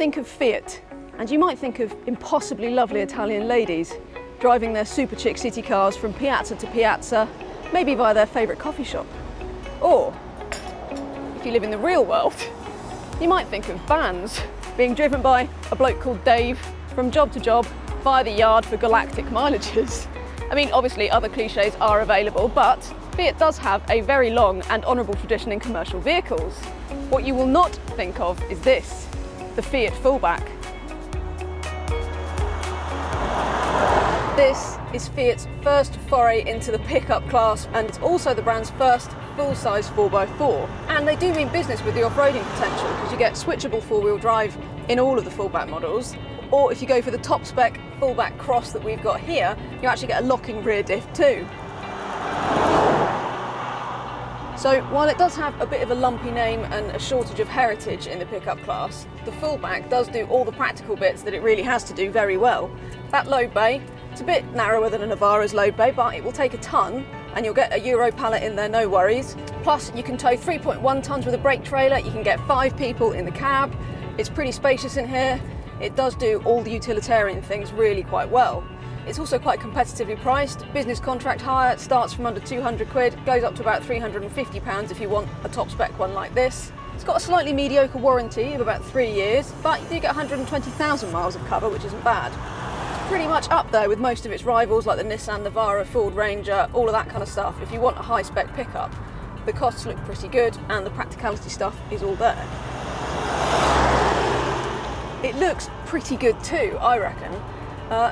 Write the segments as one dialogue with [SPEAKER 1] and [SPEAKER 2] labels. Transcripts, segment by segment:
[SPEAKER 1] think of Fiat, and you might think of impossibly lovely Italian ladies driving their super chic city cars from piazza to piazza, maybe via their favourite coffee shop. Or, if you live in the real world, you might think of vans being driven by a bloke called Dave from job to job via the yard for galactic mileages. I mean, obviously other cliches are available, but Fiat does have a very long and honourable tradition in commercial vehicles. What you will not think of is this, the Fiat Fullback. This is Fiat's first foray into the pickup class, and it's also the brand's first full-size 4x4. And they do mean business with the off-roading potential, because you get switchable four-wheel drive in all of the Fullback models, or if you go for the top spec Fullback Cross that we've got here, you actually get a locking rear diff too. So while it does have a bit of a lumpy name and a shortage of heritage in the pickup class, the Fullback does do all the practical bits that it really has to do very well. That load bay, it's a bit narrower than a Navara's load bay, but it will take a tonne and you'll get a Euro pallet in there, no worries. Plus you can tow 3.1 tonnes with a brake trailer, you can get 5 people in the cab, it's pretty spacious in here, it does do all the utilitarian things really quite well. It's also quite competitively priced. Business contract hire starts from under 200 quid, goes up to about £350 if you want a top spec one like this. It's got a slightly mediocre warranty of about 3 years, but you do get 120,000 miles of cover, which isn't bad. It's pretty much up there with most of its rivals like the Nissan Navara, Ford Ranger, all of that kind of stuff. If you want a high spec pickup, the costs look pretty good and the practicality stuff is all there. It looks pretty good too, I reckon.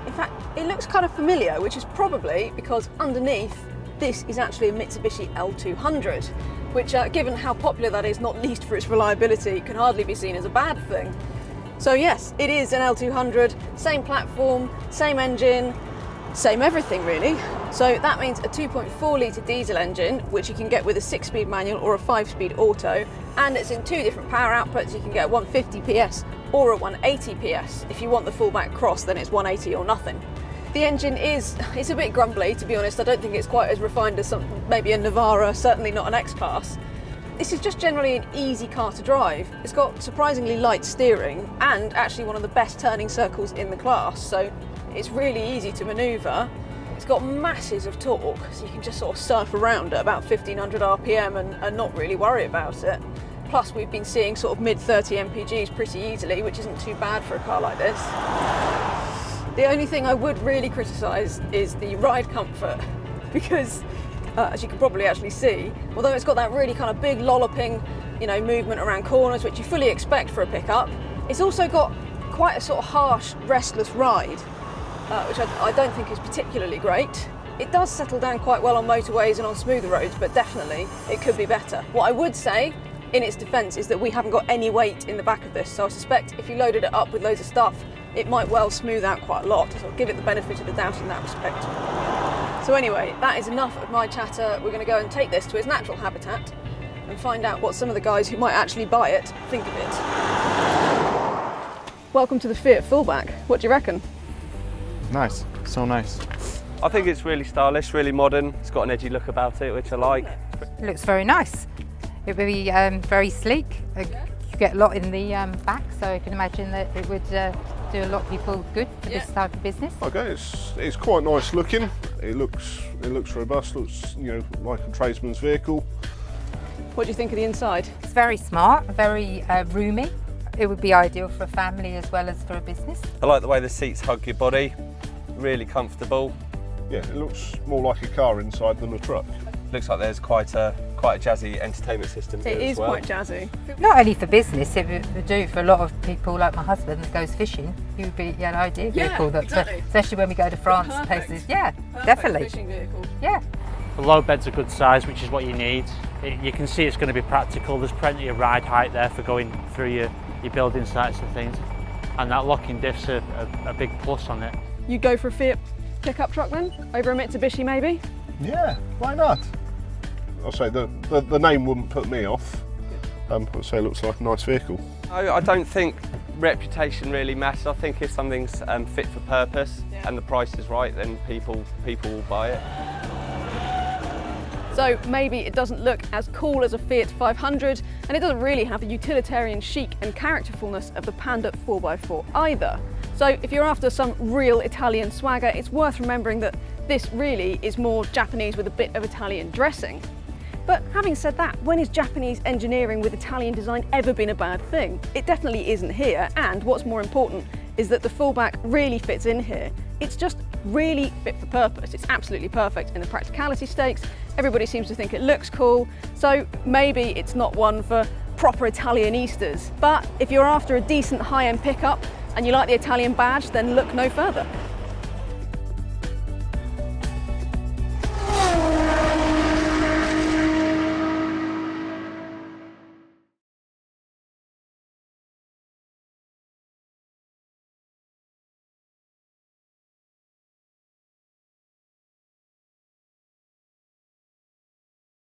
[SPEAKER 1] In fact, it looks kind of familiar, which is probably because underneath this is actually a Mitsubishi L200, which given how popular that is, not least for its reliability, can hardly be seen as a bad thing. So yes, it is an L200, same platform, same engine, same everything really. So that means a 2.4 litre diesel engine, which you can get with a 6-speed manual or a 5-speed auto, and it's in 2 different power outputs. You can get 150 PS or a 180 PS. If you want the Fullback Cross, then it's 180 or nothing. The engine it's a bit grumbly, to be honest. I don't think it's quite as refined as maybe a Navara, certainly not an X-Class. This is just generally an easy car to drive. It's got surprisingly light steering and actually one of the best turning circles in the class, so it's really easy to manoeuvre. It's got masses of torque, so you can just sort of surf around at about 1500 RPM and not really worry about it. Plus we've been seeing sort of mid-30 mpgs pretty easily, which isn't too bad for a car like this. The only thing I would really criticise is the ride comfort, because as you can probably actually see, although it's got that really kind of big lolloping, movement around corners, which you fully expect for a pickup, it's also got quite a sort of harsh, restless ride, which I don't think is particularly great. It does settle down quite well on motorways and on smoother roads, but definitely it could be better. What I would say, in its defence, is that we haven't got any weight in the back of this, so I suspect if you loaded it up with loads of stuff, it might well smooth out quite a lot, so I'll give it the benefit of the doubt in that respect. So anyway, that is enough of my chatter. We're going to go and take this to its natural habitat and find out what some of the guys who might actually buy it think of it. Welcome to the Fiat Fullback. What do you reckon?
[SPEAKER 2] Nice, so nice.
[SPEAKER 3] I think it's really stylish, really modern. It's got an edgy look about it, which I like.
[SPEAKER 4] It looks very nice. It would be very sleek. You get a lot in the back, so I can imagine that it would do a lot of people good for this type of business.
[SPEAKER 5] Okay, it's quite nice looking. It looks robust. Looks like a tradesman's vehicle.
[SPEAKER 1] What do you think of the inside?
[SPEAKER 4] It's very smart, very roomy. It would be ideal for a family as well as for a business.
[SPEAKER 3] I like the way the seats hug your body. Really comfortable.
[SPEAKER 5] Yeah, it looks more like a car inside than a truck.
[SPEAKER 3] Looks like there's quite a jazzy entertainment system here
[SPEAKER 1] It is
[SPEAKER 3] as well.
[SPEAKER 1] quite jazzy.
[SPEAKER 4] Not only for business, it would do for a lot of people like my husband that goes fishing. He would be an ideal vehicle,
[SPEAKER 1] exactly.
[SPEAKER 4] Especially when we go to France and places. Yeah, definitely.
[SPEAKER 1] Fishing vehicle.
[SPEAKER 4] Yeah.
[SPEAKER 6] The load bed's a good size, which is what you need. You can see it's going to be practical. There's plenty of ride height there for going through your building sites and things. And that locking diff's a big plus on it.
[SPEAKER 1] You go for a Fiat pickup truck then? Over a Mitsubishi maybe?
[SPEAKER 5] Yeah, why not? I'll say the name wouldn't put me off. I'd say it looks like a nice vehicle.
[SPEAKER 3] I don't think reputation really matters. I think if something's fit for purpose and the price is right, then people will buy it.
[SPEAKER 1] So maybe it doesn't look as cool as a Fiat 500, and it doesn't really have the utilitarian chic and characterfulness of the Panda 4x4 either. So if you're after some real Italian swagger, it's worth remembering that this really is more Japanese with a bit of Italian dressing. But having said that, when is Japanese engineering with Italian design ever been a bad thing? It definitely isn't here, and what's more important is that the Fullback really fits in here. It's just really fit for purpose. It's absolutely perfect in the practicality stakes. Everybody seems to think it looks cool, so maybe it's not one for proper Italianistas. But if you're after a decent high-end pickup and you like the Italian badge, then look no further.